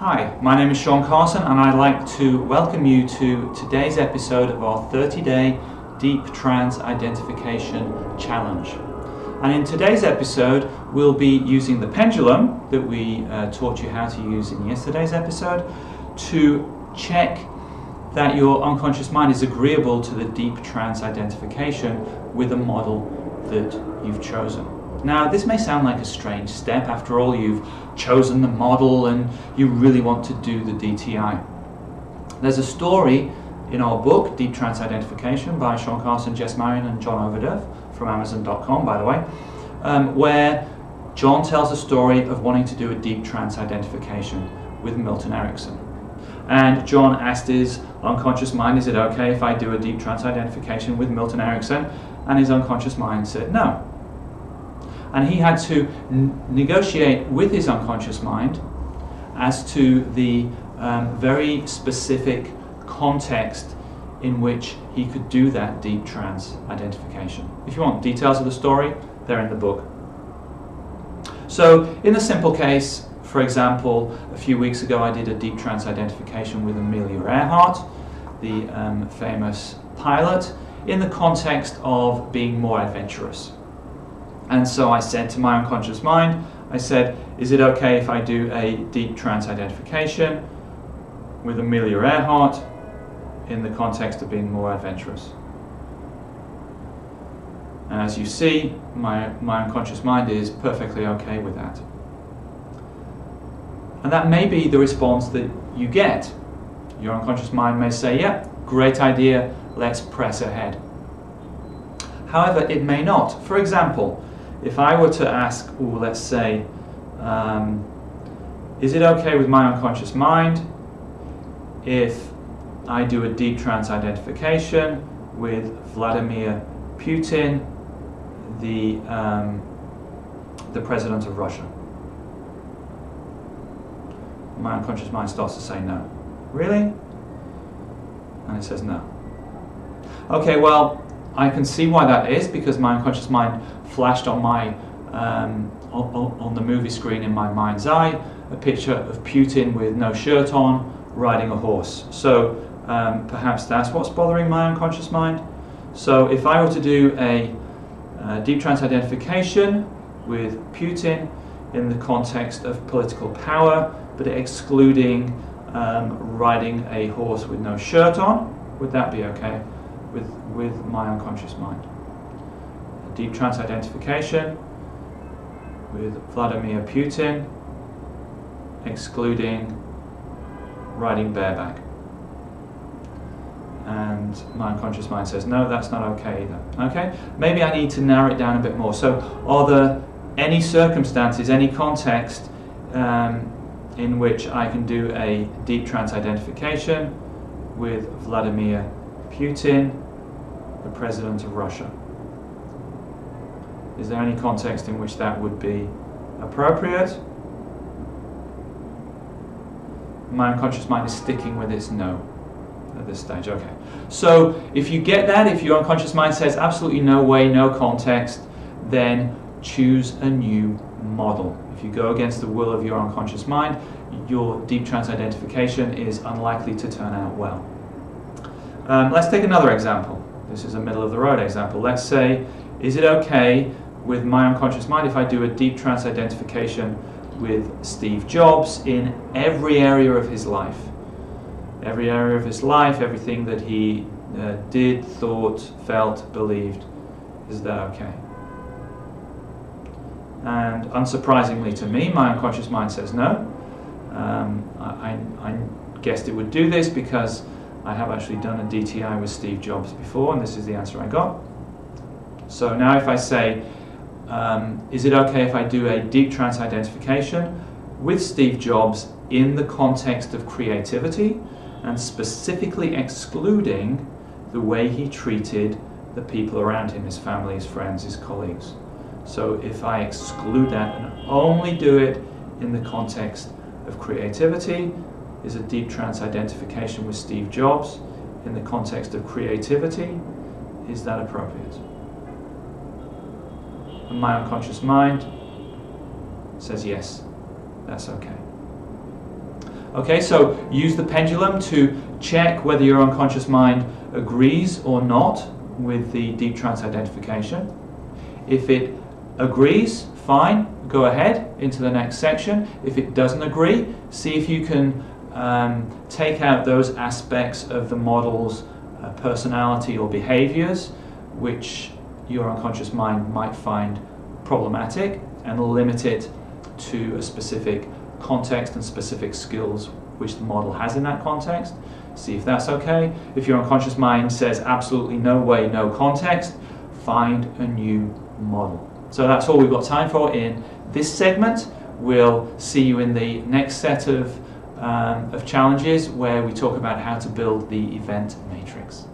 Hi, my name is Sean Carson and I'd like to welcome you to today's episode of our 30-day Deep Trance Identification Challenge. And in today's episode we'll be using the pendulum that we taught you how to use in yesterday's episode to check that your unconscious mind is agreeable to the deep trance identification with a model that you've chosen. Now, this may sound like a strange step. After all, you've chosen the model and you really want to do the DTI. There's a story in our book, Deep Trance Identification, by Sean Carson, Jess Marion and John Overduff from Amazon.com, by the way, where John tells a story of wanting to do a deep trance identification with Milton Erickson. And John asked his unconscious mind, is it okay if I do a deep trance identification with Milton Erickson? And his unconscious mind said no. And he had to negotiate with his unconscious mind as to the very specific context in which he could do that deep trance identification. If you want details of the story, they're in the book. So in the simple case, for example, a few weeks ago I did a deep trance identification with Amelia Earhart, the famous pilot, in the context of being more adventurous. And so I said to my unconscious mind, I said, is it okay if I do a deep trance identification with Amelia Earhart in the context of being more adventurous? And as you see, my unconscious mind is perfectly okay with that. And that may be the response that you get. Your unconscious mind may say, yeah, great idea, let's press ahead. However, it may not. For example, if I were to ask, let's say, is it okay with my unconscious mind if I do a deep trance identification with Vladimir Putin, the president of Russia? My unconscious mind starts to say no. Really? And it says no. Okay, well, I can see why that is, because my unconscious mind flashed on my on the movie screen in my mind's eye a picture of Putin with no shirt on, riding a horse. So perhaps that's what's bothering my unconscious mind. So if I were to do a deep trance identification with Putin in the context of political power, but excluding riding a horse with no shirt on, would that be okay with my unconscious mind? A deep trance identification with Vladimir Putin, excluding riding bareback. And my unconscious mind says, no, that's not okay either. Okay? Maybe I need to narrow it down a bit more. So are there any circumstances, any context in which I can do a deep trance identification with Vladimir Putin, the president of Russia? Is there any context in which that would be appropriate? My unconscious mind is sticking with its no at this stage. Okay. So if you get that, if your unconscious mind says absolutely no way, no context, then choose a new model. If you go against the will of your unconscious mind, your deep trance identification is unlikely to turn out well. Let's take another example. This is a middle of the road example. Let's say, is it okay with my unconscious mind if I do a deep trance identification with Steve Jobs in every area of his life? Every area of his life, everything that he did, thought, felt, believed. Is that okay? And unsurprisingly to me, my unconscious mind says no. I guessed it would do this because I have actually done a DTI with Steve Jobs before, and this is the answer I got. So now if I say, is it okay if I do a deep trance identification with Steve Jobs in the context of creativity, and specifically excluding the way he treated the people around him, his family, his friends, his colleagues? So if I exclude that and only do it in the context of creativity, is a deep trance identification with Steve Jobs in the context of creativity, is that appropriate? And my unconscious mind says yes, that's okay. Okay, so use the pendulum to check whether your unconscious mind agrees or not with the deep trance identification. If it agrees, fine, go ahead into the next section. If it doesn't agree, see if you can take out those aspects of the model's personality or behaviors which your unconscious mind might find problematic, and limit it to a specific context and specific skills which the model has in that context. See if that's okay. If your unconscious mind says absolutely no way, no context, find a new model. So that's all we've got time for in this segment. We'll see you in the next set of challenges where we talk about how to build the event matrix.